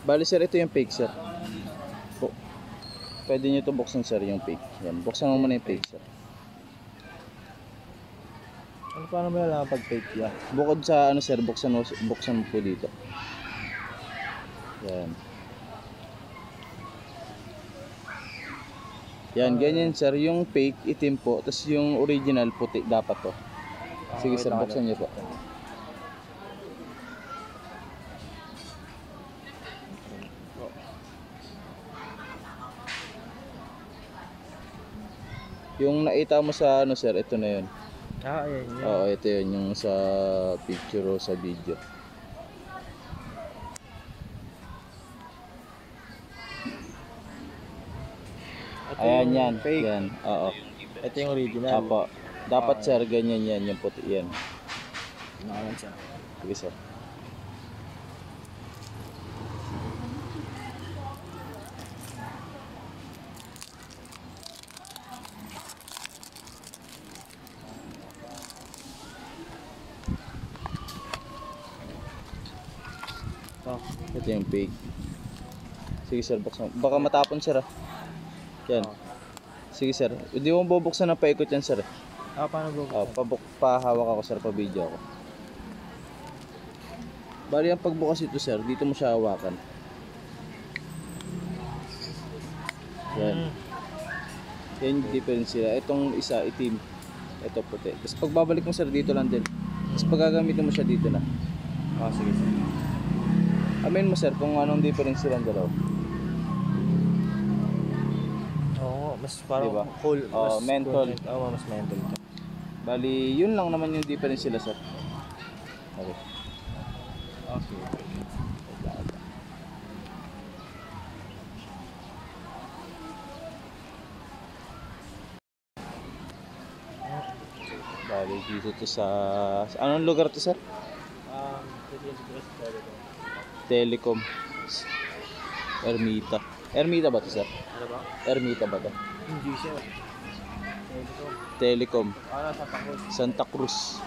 Bali sir, ito yung fake sir. Pwede nyo ito buksan sir yung fake. Yan, buksan mo muna yung fake sir. Ano paano mo nalaman pag fake yan? Bukod sa ano sir, buksan mo po dito. Yan. Yan, ganyan sir. Yung fake, itim po. Tapos yung original, puti. Dapat to. Sige sir, buksan nyo po. Yung nakita mo sa ano sir, ito na yun. Ah, ayan yun. Oo, ito yun. Yung sa picture o sa video. Ito Ayan yung yan. fake. Yan. Oo. Ito yung original. Apo. Dapat sir, ganyan yan. Yung puti yan. Nakalan siya. Sige sir. Ito yung fake. Sige sir, buksan. Baka matapon sir ah. Yan. Sige sir. Hindi mo bubuksan na paikot yan sir. Ah, paano bubuksan? Pahawak ako sir, pa video ako. Bali ang pagbukas ito sir, dito mo siya hawakan. Yan. Yan yung difference sila. Itong isa itim. Ito puti. Tapos pagbabalik mo sir, dito lang din. Tapos pag gagamitin mo siya dito na. Ah, sige sir. Amin mo sir kung anong difference silang dalaw. Oo, mas parang diba? cool. Mas menthol. Oo, mas menthol. Bali, yun lang naman yung difference sila sir. Okay. Okay. Bali, dito to sa anong lugar to sir? Telecom. Ermita. Ermita ba to sir? Ano ba? Ermita ba to? Hindi siya. Telecom. Ah, nasa Pangos. Santa Cruz.